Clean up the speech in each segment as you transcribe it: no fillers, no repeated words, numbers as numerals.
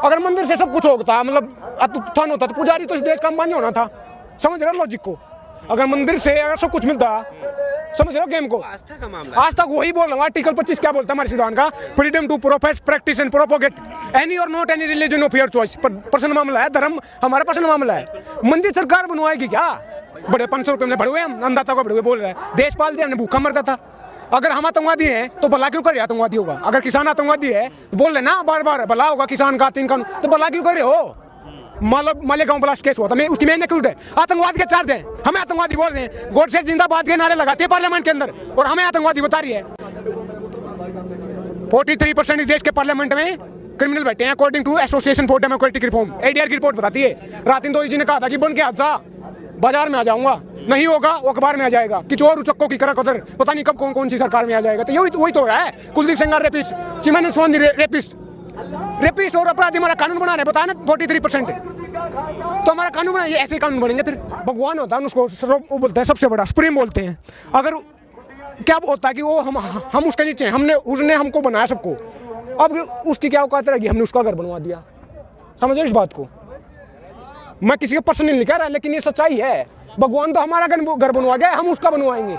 अगर मंदिर से सब कुछ होता, मतलब उत्थान होता, तो पुजारी तो इस देश का अंबानी होना था। समझ रहे हो लॉजिक को? अगर मंदिर से अगर सब कुछ मिलता, समझ रहे हो गेम को? आस्था का मामला। आज तक वही बोल रहा हूँ। आर्टिकल 25 क्या बोलता है हमारे संविधान का? Freedom to profess, practice and propagate any or not any religion of your choice. Personal मामला है, धर्म हमारा पर्सनल मामला है। मंदिर सरकार बनवाएगी क्या? बड़े 500 रुपये में भड़ुए, हम अन्नदाता को भड़ुए बोल रहे हैं। देश पाल दिया, हमने भूखा मरता था। अगर हम आतंकवादी हैं तो भला क्यों कर रहे आतंकवादी होगा? अगर किसान आतंकवादी है तो बोल रहे ना बार बार भला होगा किसान का, तीन कानून, तो भला क्यों कर रहे हो? मालेगांव ब्लास्ट केस हुआ था, मैं उसकी मैंने क्यों उठे? आतंकवाद के चार्ज हैं, हमें आतंकवादी बोल रहे हैं। गोडसे जिंदाबाद के नारे लगाते हैं पार्लियामेंट के अंदर, और हमें आतंकवादी बता रही है। 43% देश के पार्लियामेंट में क्रिमिनल बैठे हैं according to association for democratic reform. ADR की रिपोर्ट बताती है। रातिन दो जी ने कहा था कि बन के हादसा बाजार में आ जाऊंगा, नहीं होगा वो अखबार में आ जाएगा कि चोर उचक्कों की करक उधर, पता नहीं कब कौन कौन सी सरकार में आ जाएगा। तो वही तो हो रहा है। कुलदीप सेंगर रेपिस्ट, चिमन सोनी रेपिस्ट और अपराधी हमारा कानून बना रहे, बताया ना 43%। तो हमारा कानून बना, ये ऐसे कानून बनेंगे फिर? भगवान होता है उसको वो बोलते हैं सबसे बड़ा, सुप्रीम बोलते हैं। अगर क्या होता है कि वो हम उसके नीचे हैं, उसने हमको बनाया सबको, अब उसकी क्या औकात रहेगी? हमने उसका घर बनवा दिया। समझो इस बात को। मैं किसी को पर्सनली नहीं कह रहा, लेकिन ये सच्चाई है। भगवान तो हमारा घर बनवा गया, हम उसका बनवाएंगे।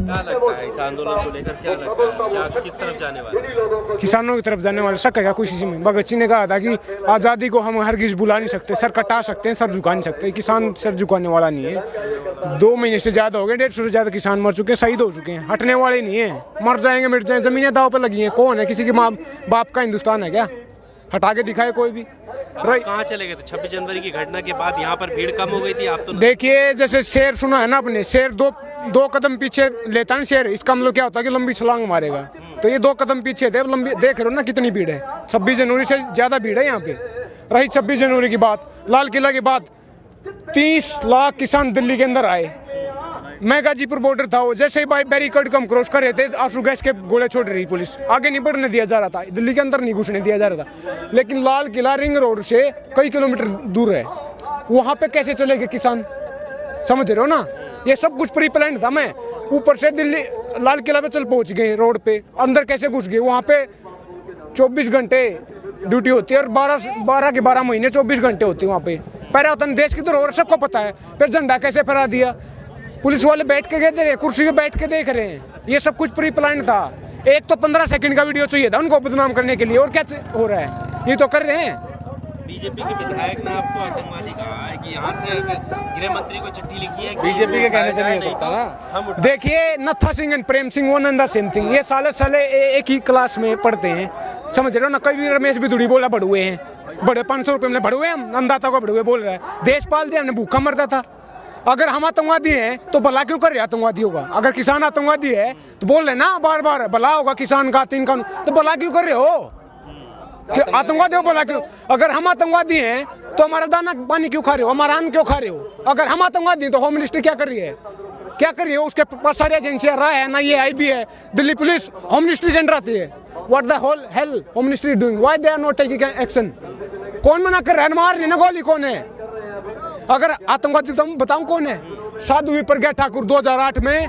क्या लगता है इस आंदोलन को लेकर? क्या लगता है क्या किस तरफ जाने वाले? किसानों की तरफ जाने वाले। शक है क्या कोई चीज़ में? भगत सिंह ने कहा था कि आज़ादी को हम हरगिज बुला नहीं सकते, सर कटा सकते हैं, सर झुका नहीं सकते। किसान सर झुकाने वाला नहीं है। 2 महीने से ज़्यादा हो गए, 150 से ज़्यादा किसान मर चुके हैं, शहीद हो चुके हैं। हटने वाले नहीं है, मर जाएंगे मिट जाएंगे। ज़मीनें दाव पर लगी हैं। कौन है? किसी के माँ बाप का हिंदुस्तान है क्या? हटा के दिखाए कोई भी। कहाँ चले गए थे? 26 जनवरी की घटना के बाद यहाँ पर भीड़ कम हो गई थी। आप तो देखिए, जैसे शेर सुना है ना आपने, शेर दो कदम पीछे लेता है शेर, इसका मतलब क्या होता है कि लंबी छलांग मारेगा। तो ये 2 कदम पीछे थे, लंबी। देख रहे हो ना कितनी भीड़ है। 26 जनवरी से ज़्यादा भीड़ है यहाँ पे। रही 26 जनवरी की बात, लाल किला की बात, 30 लाख किसान दिल्ली के अंदर आए। मैं गाजीपुर बॉर्डर था, वो जैसे ही बैरिकेड कम क्रॉस कर रहे थे, आंसू गैस के गोले छोड़ रही पुलिस। आगे नहीं बढ़ने दिया जा रहा था, दिल्ली के अंदर नहीं घुसने दिया जा रहा था। लेकिन लाल किला रिंग रोड से कई किलोमीटर दूर है, वहाँ पे कैसे चलेंगे किसान? समझ रहे हो ना? ये सब कुछ प्री प्लान था। मैं ऊपर से दिल्ली लाल किला पे चल पहुँच गए, रोड पे अंदर कैसे घुस गए? वहाँ पे 24 घंटे ड्यूटी होती है, और 12 के 12 महीने 24 घंटे होती है वहाँ पे। पैरावतन देश की तो सबको पता है। फिर झंडा कैसे फहरा दिया? पुलिस वाले बैठ के गए थे, कुर्सी पे बैठ के देख रहे हैं। ये सब कुछ प्री प्लान था। एक तो 15 सेकंड का वीडियो चाहिए था उनको बदनाम करने के लिए, और क्या हो रहा है? ये तो कर रहे हैं। बीजेपी के विधायक ने आपको आतंकवादी कहा है कि यहाँ से गृह मंत्री को चिट्ठी लिखी है कि बीजेपी के कहने से नहीं हो सकता ना। देखिए, नत्था Singh and Prem Singh one and the same thing. ये साले एक ही क्लास में पढ़ते हैं। समझ रहे हो ना? कभी रमेश बिदुड़ी बोला भड़ुए हैं, बड़े 500 रुपये में भड़ुए, हम अन्नदाता को भड़ुए बोल रहे हैं। देश पाल दिया, हमने भूखा मरता था। अगर हम आतंकवादी हैं तो भला क्यों कर रहे आतंकवादी होगा? अगर किसान आतंकवादी है तो बोल रहे ना बार बार भला होगा किसान का, तीन कानून, तो भला क्यों कर रहे हो? कि आतंकवादी हो भला क्यों? अगर हम आतंकवादी हैं तो हमारा दाना पानी क्यों खा रहे हो? हमारा अन्न क्यों खा रहे हो? अगर हम आतंकवादी हैं तो होम मिनिस्ट्री क्या कर रही है? क्या कर रही है? उसके पास सारी एजेंसियां रहा है ना, ये IB है, दिल्ली पुलिस होम मिनिस्ट्री के अंडर आती है। What the whole hell home ministry doing? Why they are not taking action? कौन मना कर रहा है? मार रही ना गोली कौन है? अगर आतंकवादी तो बताऊं कौन है? साधु प्रज्ञा ठाकुर 2008 में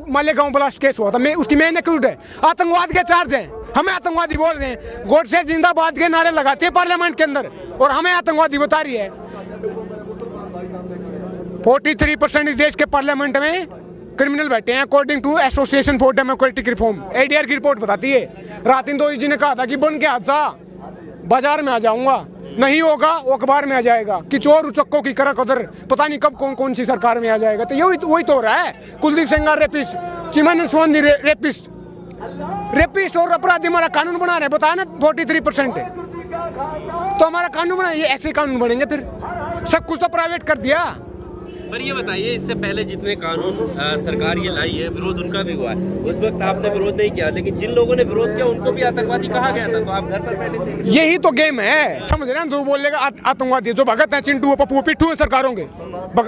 मालेगांव ब्लास्ट केस हुआ था, मैं उसकी मैंने क्यों उठे? आतंकवाद के चार्ज हैं, हमें आतंकवादी बोल रहे हैं। गोडसे जिंदाबाद के नारे लगाते हैं पार्लियामेंट के अंदर, और हमें आतंकवादी बता रही है। 43% देश के पार्लियामेंट में क्रिमिनल बैठे हैं according to association for democratic reform. ADR की रिपोर्ट बताती है। रातिन दो जी ने कहा था कि बन के हादसा बाजार में आ जाऊंगा, नहीं होगा वो अखबार में आ जाएगा कि चोर उचक्कों की करक उधर, पता नहीं कब कौन कौन सी सरकार में आ जाएगा। तो वही तो हो रहा है। कुलदीप सेंगर रेपिस्ट, चिमन सोनी रेपिस्ट और अपराधी हमारा कानून बना रहे, बताया ना 43%। तो हमारा कानून बना, ये ऐसे कानून बनेंगे फिर? सब कुछ तो प्राइवेट कर दिया। पर ये बताइए, इससे पहले जितने कानून सरकार ये लाई है, विरोध उनका भी हुआ है। उस वक्त आपने विरोध नहीं किया, लेकिन जिन लोगों ने विरोध किया उनको भी आतंकवादी कहा गया था, तो आप घर पर बैठे थे। यही तो गेम है, समझ रहे हैं? जो बोलेगा आतंकवादी, जो भगत है, चिंटू पप्पू पिट्ठू है सरकारों के,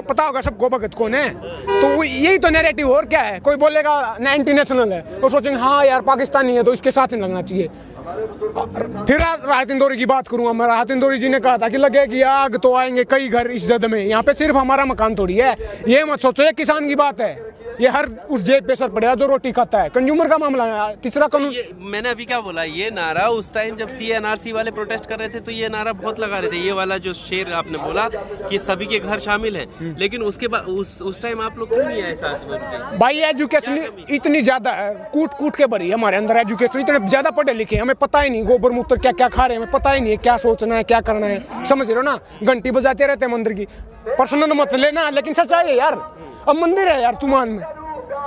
पता होगा सबको भगत कौन है। तो यही तो नैरेटिव, और क्या है? कोई बोलेगा एंटी नेशनल है, वो सोचेंगे हाँ यार पाकिस्तानी है तो इसके साथ नहीं लगना चाहिए। फिर राहत इंदौरी की बात करूंगा मैं। राहत इंदौरी जी ने कहा था कि लगेगी आग तो आएंगे कई घर इस जद में। यहाँ पे सिर्फ हमारा मकान थोड़ी है, ये मत सोचो ये किसान की बात है। ये हर उस जेब पे असर पड़ेगा जो रोटी खाता है। कंज्यूमर का मामला है। तीसरा कानून, मैंने अभी क्या बोला, ये नारा उस टाइम जब CNRC वाले प्रोटेस्ट कर रहे थे तो ये नारा बहुत लगा रहे थे, ये वाला जो शेर आपने बोला कि सभी के घर शामिल है, लेकिन उसके बाद उस टाइम आप लोग क्यों नहीं आए साथ में? भाई एजुकेशन इतनी ज्यादा है, कूट कूट के भरी है हमारे अंदर एजुकेशन, इतने ज्यादा पढ़े लिखे, हमें पता ही नहीं गोबर मूत्र क्या क्या खा रहे हैं, हमें पता ही नहीं है क्या सोचना है क्या करना है, समझ रहे हो ना। घंटी बजाते रहते हैं मंदिर की, पर्सनल मत लेना, लेकिन सच्चाई है यार। अब मंदिर है यार तुमान में,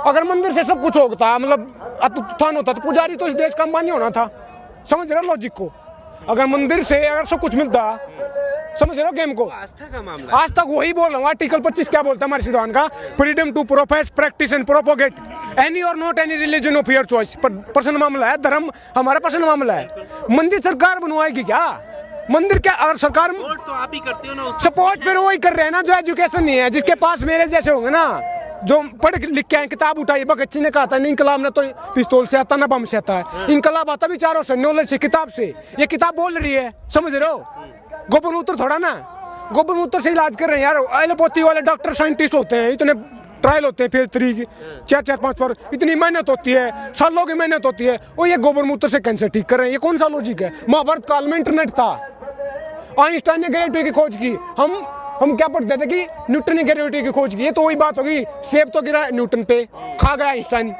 अगर मंदिर से सब कुछ होता, मतलब उत्थान होता तो पुजारी तो इस देश का अंबानी होना था, समझ रहे हो लॉजिक को। अगर मंदिर से अगर सब कुछ मिलता, समझ रहे हो गेम को। आस्था का मामला, आज तक वही बोल रहा हूँ। आर्टिकल 25 क्या बोलता है हमारे संविधान का? Freedom to profess, practice and propagate any or not any religion of your choice. Personal मामला है, धर्म हमारा पर्सनल मामला है। मंदिर सरकार बनवाएगी क्या? मंदिर क्या अगर सरकार सपोर्ट तो आप ही करते हो ना, सपोर्ट फिर वही कर रहे हैं ना जो एजुकेशन नहीं है, जिसके पास मेरे जैसे होंगे ना जो पढ़ लिख के आए, किताब उठाई। भगत सिंह ने कहा था, इनकलाब ना तो पिस्तौल से आता ना बम से आता है, इनकलाब आता विचारों से, नॉलेज से, किताब से। ये किताब बोल रही है, समझ रहे हो। गोबर मूत्र थोड़ा ना, गोबर मूत्र से इलाज कर रहे हैं यार। एलोपैथी वाले डॉक्टर साइंटिस्ट होते हैं, इतने ट्रायल होते हैं, फेज 3 4-5 पर इतनी मेहनत होती है, सालों की मेहनत होती है, और ये गोबर मूत्र से कैंसर ठीक कर रहे हैं। ये कौन सा लॉजिक है? महाभारत काल में इंटरनेट था, आइंस्टाइन ने ग्रेविटी की खोज की, हम क्या पढ़ते थे कि न्यूटन ने ग्रेविटी की खोज की। ये तो वही बात होगी, सेब तो गिरा न्यूटन पे, खा गया आइंस्टाइन,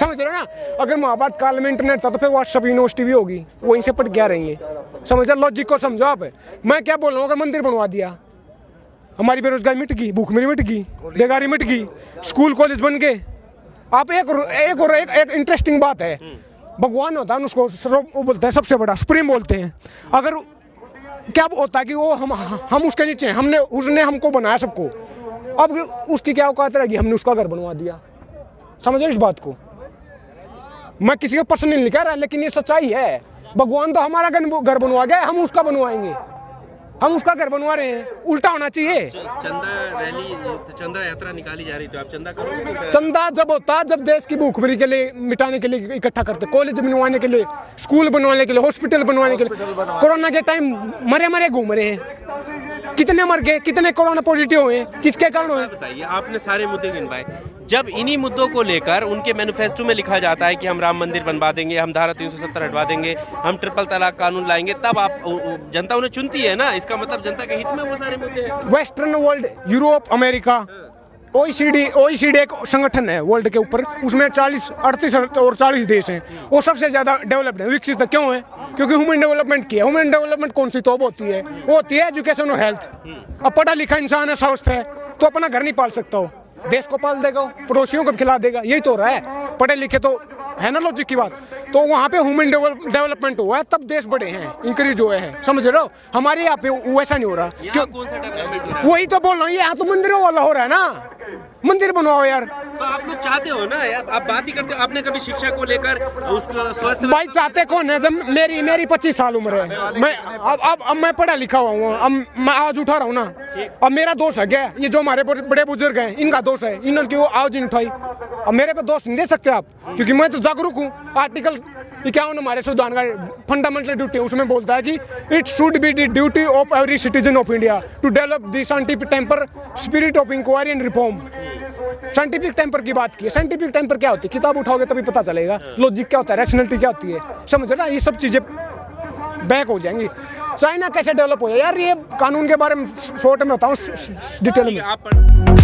समझ रहे हो ना। अगर महाभारत काल में इंटरनेट था तो फिर व्हाट्सएप यूनिवर्सिटी भी होगी, वहीं से पढ़ के आ रही है, समझ रहे। लॉजिक को समझो आप। मैं क्या बोल रहा हूँ, अगर मंदिर बनवा दिया, हमारी बेरोजगारी मिट गई, भूखमरी मिट गई, बेकारी मिट गई, स्कूल कॉलेज बन गए। आप एक इंटरेस्टिंग बात है, भगवान होता है उसको वो बोलते हैं सबसे बड़ा सुप्रीम बोलते हैं। अगर क्या होता है कि वो हम उसके नीचे हैं, उसने हमको बनाया सबको, अब उसकी क्या औकात रहेगी, हमने उसका घर बनवा दिया। समझो इस बात को। मैं किसी को पर्सनली नहीं कह रहा, लेकिन ये सच्चाई है। भगवान तो हमारा घर बनवा गया, हम उसका बनवाएंगे, हम उसका घर बनवा रहे हैं। उल्टा होना चाहिए। चंदा रैली, चंदा यात्रा निकाली जा रही, तो आप चंदा करोगे नहीं? चंदा जब होता है जब देश की भूखमरी के लिए मिटाने के लिए इकट्ठा करते, कॉलेज बनवाने के लिए, स्कूल बनवाने के लिए, हॉस्पिटल बनवाने के लिए। कोरोना के टाइम मरे घूम रहे हैं, कितने मर गए, कितने कोरोना पॉजिटिव हुए, किसके कारण हुए? बताइए, आपने सारे मुद्दे गिनवाए। जब इन्हीं मुद्दों को लेकर उनके मैनिफेस्टो में लिखा जाता है कि हम राम मंदिर बनवा देंगे, हम धारा 370 हटवा देंगे, हम ट्रिपल तलाक कानून लाएंगे, तब आप जनता उन्हें चुनती है ना। इसका मतलब जनता के हित में वो सारे मुद्दे हैं। Western world, Europe, America, OECD एक संगठन है वर्ल्ड के ऊपर, उसमें 38 और 40 देश हैं। वो सबसे ज़्यादा डेवलप्ड है, विकसित है। क्यों है? क्योंकि ह्यूमन डेवलपमेंट की है। ह्यूमन डेवलपमेंट कौन सी तो होती है? वो होती है एजुकेशन और हेल्थ। अब पढ़ा लिखा इंसान है, स्वस्थ है, तो अपना घर नहीं पाल सकता हो, देश को पाल देगा, पड़ोसियों को खिला देगा। यही तो हो रहा है। पढ़े लिखे तो है ना लॉजिक की बात। तो वहाँ पे ह्यूमन डेवलपमेंट हुआ है, तब देश बड़े हैं, इंक्रीज हुए हैं, समझ रहे हो। हमारे यहाँ पे वैसा नहीं हो रहा। क्यों? कौन सा डेवलपमेंट? वही तो बोल रहा हूँ, यहाँ तो मंदिरों वाला हो रहा है ना। मंदिर बनवाओ यार। तो आप लोग चाहते हो ना यार, आप बात ही करते हो। आपने कभी शिक्षा को लेकर उसको स्वास्थ्य भाई चाहते कौन है? जब मेरी 25 साल उम्र है, मैं अब मैं पढ़ा लिखा हुआ हूँ, अब मैं आवाज उठा रहा हूँ ना। अब मेरा दोष है क्या? ये जो हमारे बड़े बुजुर्ग हैं, इनका दोष है, इन्होंने वो आवाज नहीं उठाई। अब मेरे पे दोष नहीं दे सकते आप, क्योंकि मैं तो जागरूक हूँ। आर्टिकल 51 हमारे संविधान का फंडामेंटल ड्यूटी, उसमें बोलता है कि it should be the duty of every citizen of India to develop the scientific temper, spirit of inquiry and reform. Scientific temper की बात की है। साइंटिफिक टेम्पर क्या होती है? किताब उठाओगे तभी पता चलेगा। लॉजिक क्या होता है, रैशनैलिटी क्या होती है, समझो ना। ये सब चीजें बैक हो जाएंगी। चाइना कैसे डेवलप हो जाए यार, ये कानून के बारे में शॉर्ट में बताऊं, डिटेल में।